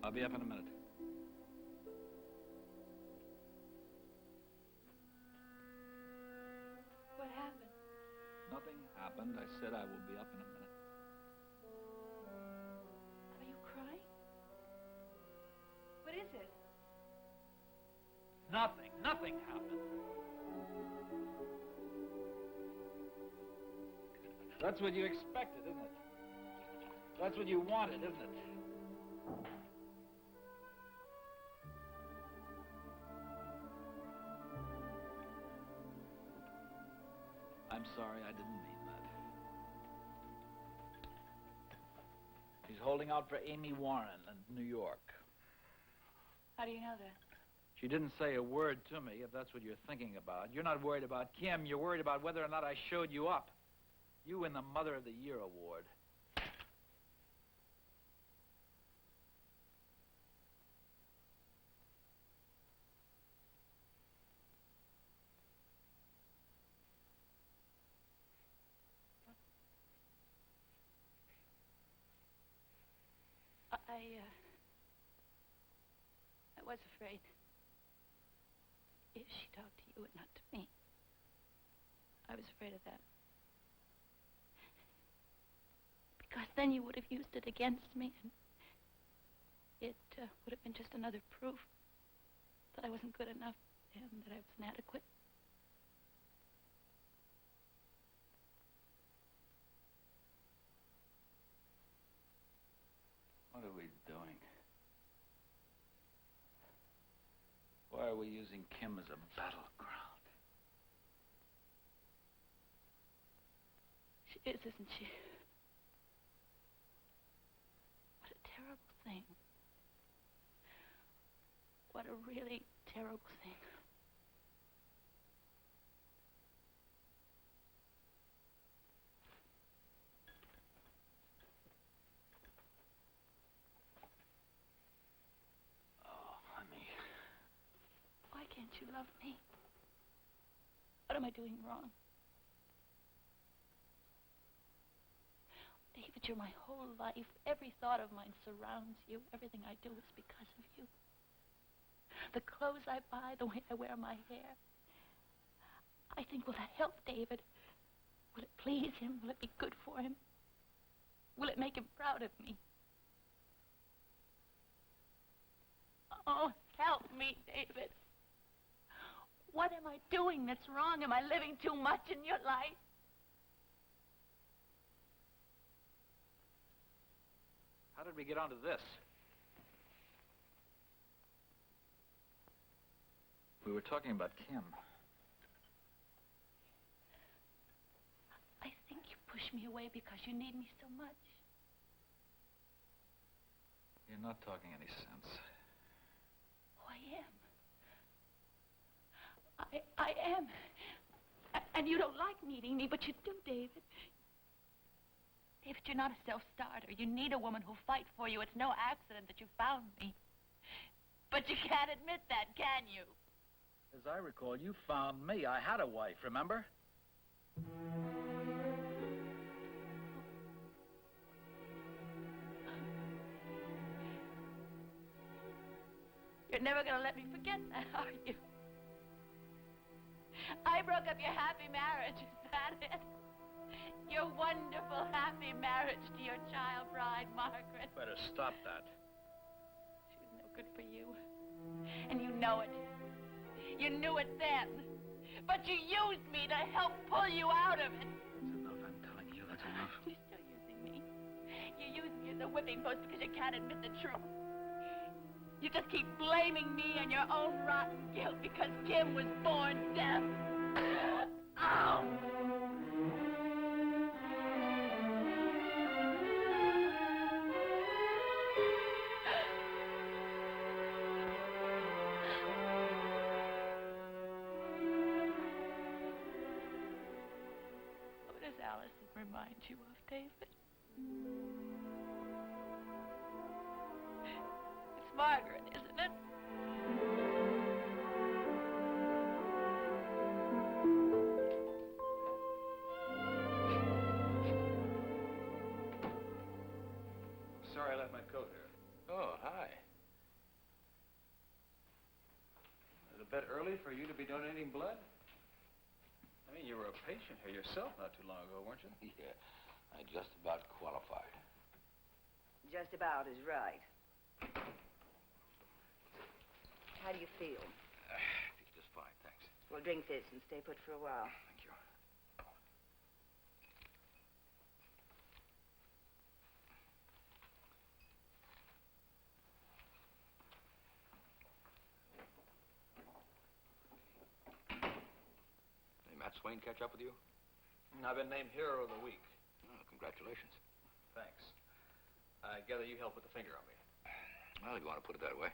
I'll be up in a minute. What happened? Nothing happened. I said I will be up in a minute. Are you crying? What is it? Nothing. Nothing happened. That's what you expected, isn't it? That's what you wanted, isn't it? I'm sorry, I didn't mean that. She's holding out for Amy Warren in New York. How do you know that? She didn't say a word to me, if that's what you're thinking about. You're not worried about Kim. You're worried about whether or not I showed you up. You win the Mother of the Year award. I was afraid. If she talked to you and not to me. I was afraid of that. Because then you would have used it against me, and it would have been just another proof that I wasn't good enough and that I was inadequate. What are we doing? Why are we using Kim as a battleground? She is, isn't she? What a terrible thing. What a really terrible thing. Why can't you love me? What am I doing wrong? David, you're my whole life. Every thought of mine surrounds you. Everything I do is because of you. The clothes I buy, the way I wear my hair. I think, will that help David? Will it please him? Will it be good for him? Will it make him proud of me? Oh, help me, David. What am I doing that's wrong? Am I living too much in your life? How did we get onto this? We were talking about Kim. I think you push me away because you need me so much. You're not talking any sense. Oh, I am. And you don't like needing me, but you do, David. David, you're not a self-starter. You need a woman who'll fight for you. It's no accident that you found me. But you can't admit that, can you? As I recall, you found me. I had a wife, remember? You're never going to let me forget that, are you? I broke up your happy marriage, is that it? Your wonderful, happy marriage to your child bride, Margaret. Better stop that. She was no good for you. And you know it. You knew it then. But you used me to help pull you out of it. That's enough, I'm telling you. That's enough. You're still using me. You use me as a whipping post because you can't admit the truth. You just keep blaming me and your own rotten guilt because Kim was born deaf. Ow! What does Allison remind you of, David? It's Margaret, isn't it? Sorry I left my coat here. Oh, hi. a bit early for you to be donating blood? I mean, you were a patient here yourself not too long ago, weren't you? Yeah, I just about qualified. Just about is right. How do you feel? I think just fine, thanks. Well, drink this and stay put for a while. Thank you. Hey, Matt Swain catch up with you? I've been named Hero of the Week. Oh, congratulations. Thanks. I gather you helped with the finger on me. Well, if you want to put it that way.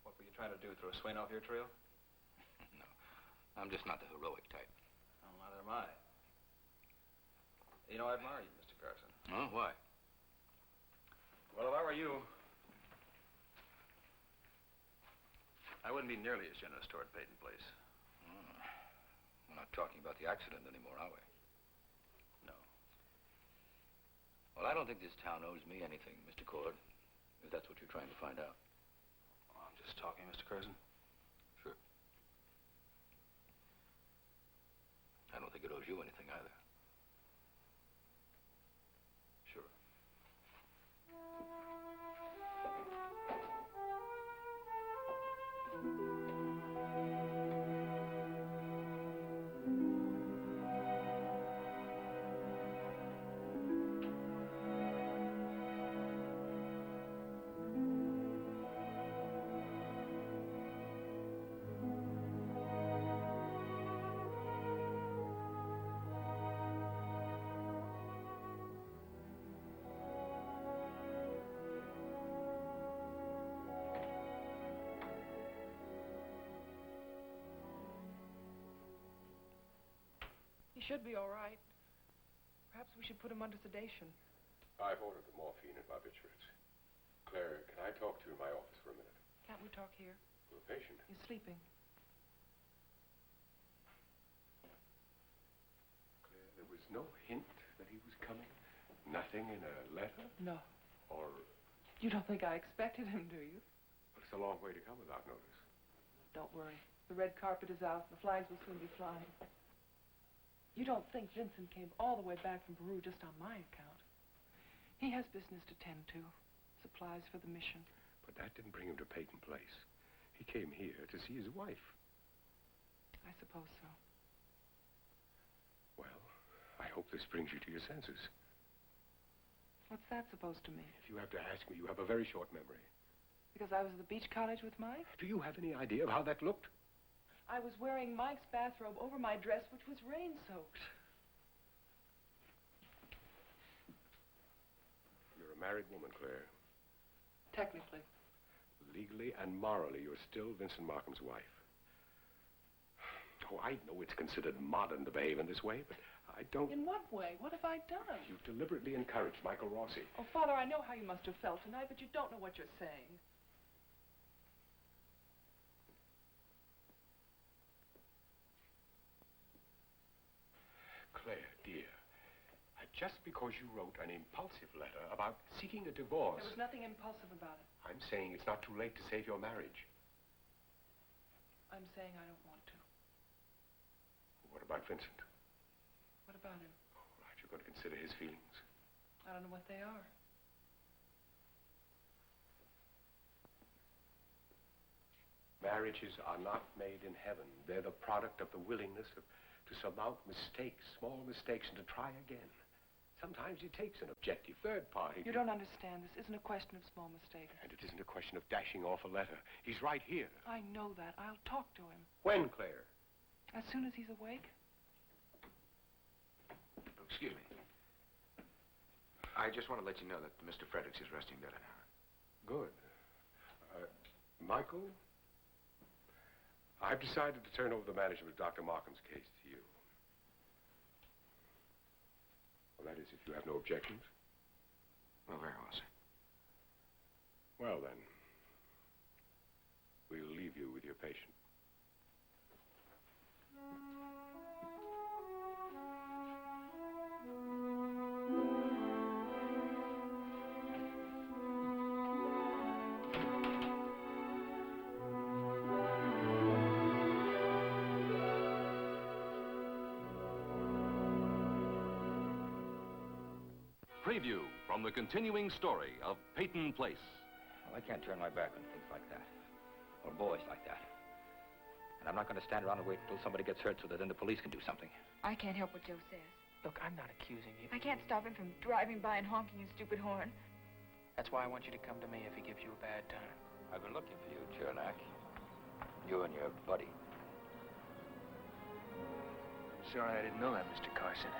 What were you trying to do, throw Swain off your trail? No, I'm just not the heroic type. Well, neither am I. You know, I admire you, Mr. Carson. Oh, why? Well, if I were you, I wouldn't be nearly as generous toward Peyton Place. We're not talking about the accident anymore, are we? No. Well, I don't think this town owes me anything, Mr. Cord, if that's what you're trying to find out. I'm just talking, Mr. Carson. Sure. I don't think it owes you anything either. Sure. He should be all right. Perhaps we should put him under sedation. I've ordered the morphine and barbiturates. Claire, can I talk to you in my office for a minute? Can't we talk here? For the patient. He's sleeping. Claire, there was no hint that he was coming? Nothing in a letter? No. Or... You don't think I expected him, do you? Well, it's a long way to come without notice. Don't worry. The red carpet is out. The flags will soon be flying. You don't think Vincent came all the way back from Peru just on my account. He has business to tend to. Supplies for the mission. But that didn't bring him to Peyton Place. He came here to see his wife. I suppose so. Well, I hope this brings you to your senses. What's that supposed to mean? If you have to ask me, you have a very short memory. Because I was at the beach cottage with Mike? Do you have any idea of how that looked? I was wearing Mike's bathrobe over my dress, which was rain-soaked. You're a married woman, Claire. Technically. Legally and morally, you're still Vincent Markham's wife. Oh, I know it's considered modern to behave in this way, but I don't... In what way? What have I done? You deliberately encouraged Michael Rossi. Oh, Father, I know how you must have felt tonight, but you don't know what you're saying. Claire, dear, just because you wrote an impulsive letter about seeking a divorce... There was nothing impulsive about it. I'm saying it's not too late to save your marriage. I'm saying I don't want to. What about Vincent? What about him? Oh, aren't you going to consider his feelings? I don't know what they are. Marriages are not made in heaven. They're the product of the willingness to surmount mistakes, small mistakes, and to try again. Sometimes it takes an objective third party. You don't understand. This isn't a question of small mistakes. And it isn't a question of dashing off a letter. He's right here. I know that. I'll talk to him. When, Claire? As soon as he's awake. Oh, excuse me. I just want to let you know that Mr. Fredericks is resting better now. Good. Michael, I've decided to turn over the management of Dr. Markham's case to you. Well, that is, if you have no objections. Well, very well, sir. Well, then, we'll leave you with your patient. preview from the continuing story of Peyton Place. Well, I can't turn my back on things like that. Or boys like that. And I'm not going to stand around and wait until somebody gets hurt so that then the police can do something. I can't help what Joe says. Look, I'm not accusing you. I can't stop him from driving by and honking his stupid horn. That's why I want you to come to me if he gives you a bad time. I've been looking for you, Chernak. You and your buddy. Sorry I didn't know that, Mr. Carson.